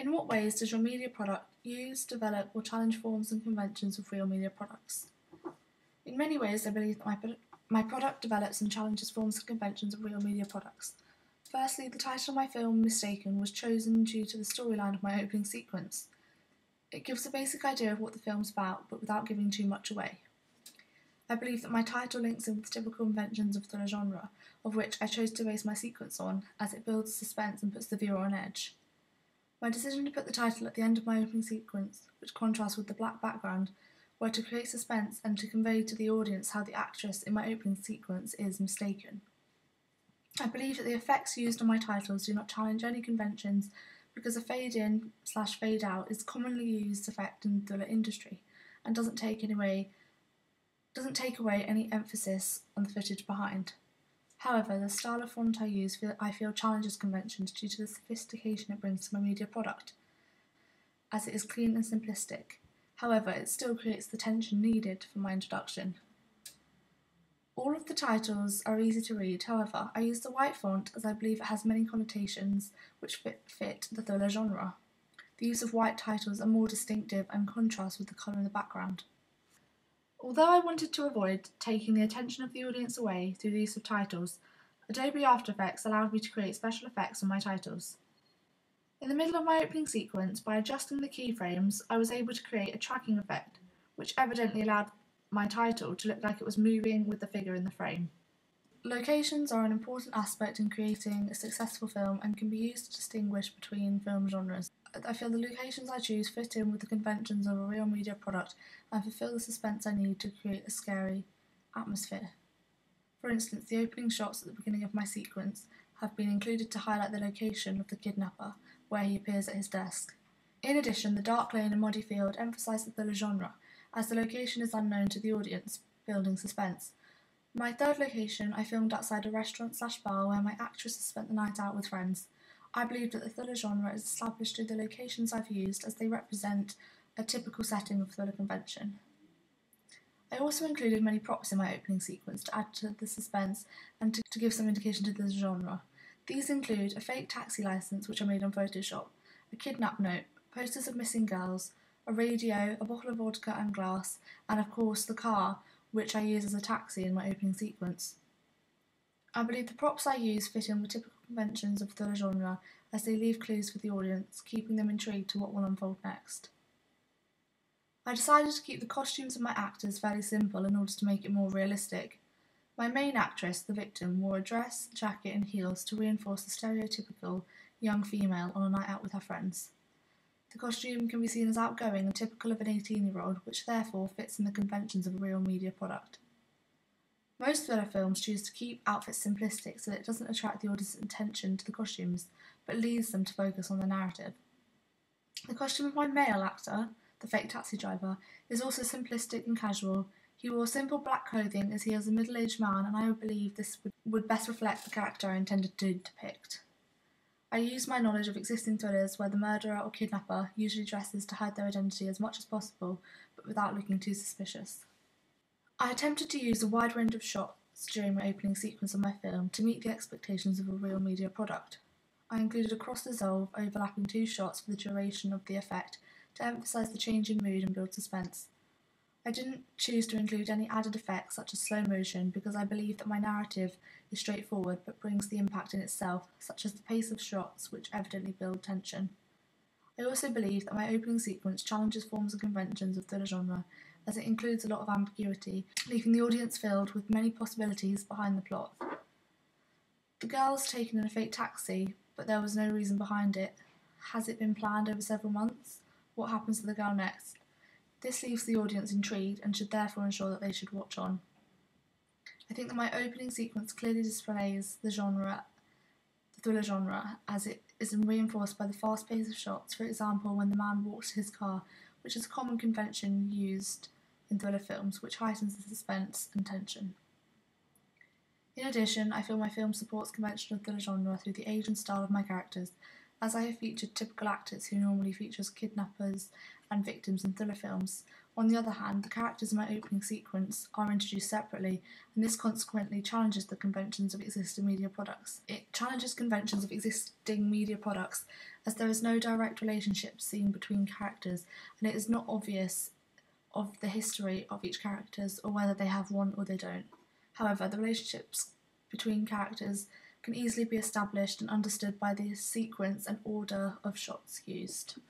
In what ways does your media product use, develop, or challenge forms and conventions of real media products? In many ways, I believe that my product develops and challenges forms and conventions of real media products. Firstly, the title of my film, Mistaken, was chosen due to the storyline of my opening sequence. It gives a basic idea of what the film's about, but without giving too much away. I believe that my title links in with typical conventions of the genre, of which I chose to base my sequence on, as it builds suspense and puts the viewer on edge. My decision to put the title at the end of my opening sequence, which contrasts with the black background, were to create suspense and to convey to the audience how the actress in my opening sequence is mistaken. I believe that the effects used on my titles do not challenge any conventions because a fade-in/fade out is commonly used effect in the thriller industry and doesn't take away any emphasis on the footage behind. However, the style of font I use I feel challenges conventions due to the sophistication it brings to my media product, as it is clean and simplistic. However, it still creates the tension needed for my introduction. All of the titles are easy to read, however, I use the white font as I believe it has many connotations which fit the thriller genre. The use of white titles are more distinctive and contrast with the colour in the background. Although I wanted to avoid taking the attention of the audience away through the use of titles, Adobe After Effects allowed me to create special effects on my titles. In the middle of my opening sequence, by adjusting the keyframes, I was able to create a tracking effect, which evidently allowed my title to look like it was moving with the figure in the frame. Locations are an important aspect in creating a successful film and can be used to distinguish between film genres. I feel the locations I choose fit in with the conventions of a real media product and fulfill the suspense I need to create a scary atmosphere. For instance, the opening shots at the beginning of my sequence have been included to highlight the location of the kidnapper, where he appears at his desk. In addition, the dark lane and muddy field emphasise the thriller genre, as the location is unknown to the audience, building suspense. My third location I filmed outside a restaurant/bar where my actress has spent the night out with friends. I believe that the thriller genre is established through the locations I've used, as they represent a typical setting of thriller convention. I also included many props in my opening sequence to add to the suspense and to give some indication to the genre. These include a fake taxi license which I made on Photoshop, a kidnap note, posters of missing girls, a radio, a bottle of vodka and glass, and of course the car, which I use as a taxi in my opening sequence. I believe the props I use fit in with typical conventions of the genre, as they leave clues for the audience, keeping them intrigued to what will unfold next. I decided to keep the costumes of my actors fairly simple in order to make it more realistic. My main actress, the victim, wore a dress, jacket and heels to reinforce the stereotypical young female on a night out with her friends. The costume can be seen as outgoing and typical of an 18-year-old, which therefore fits in the conventions of a real media product. Most thriller films choose to keep outfits simplistic so that it doesn't attract the audience's attention to the costumes, but leads them to focus on the narrative. The costume of my male actor, the fake taxi driver, is also simplistic and casual. He wore simple black clothing as he is a middle-aged man, and I believe this would best reflect the character I intended to depict. I use my knowledge of existing thrillers where the murderer or kidnapper usually dresses to hide their identity as much as possible, but without looking too suspicious. I attempted to use a wide range of shots during my opening sequence of my film to meet the expectations of a real media product. I included a cross-dissolve overlapping 2 shots for the duration of the effect to emphasise the change in mood and build suspense. I didn't choose to include any added effects such as slow motion because I believe that my narrative is straightforward but brings the impact in itself, such as the pace of shots which evidently build tension. I also believe that my opening sequence challenges forms and conventions of the genre, as it includes a lot of ambiguity, leaving the audience filled with many possibilities behind the plot. The girl is taken in a fake taxi, but there was no reason behind it. Has it been planned over several months? What happens to the girl next? This leaves the audience intrigued and should therefore ensure that they should watch on. I think that my opening sequence clearly displays the thriller genre, as it is reinforced by the fast pace of shots, for example when the man walks to his car, which is a common convention used in thriller films, which heightens the suspense and tension. In addition, I feel my film supports conventional thriller genre through the age and style of my characters, as I have featured typical actors who normally feature as kidnappers and victims in thriller films. On the other hand, the characters in my opening sequence are introduced separately, and this consequently challenges the conventions of existing media products. It challenges conventions of existing media products as there is no direct relationship seen between characters and it is not obvious of the history of each characters or whether they have one or they don't. However, the relationships between characters can easily be established and understood by the sequence and order of shots used.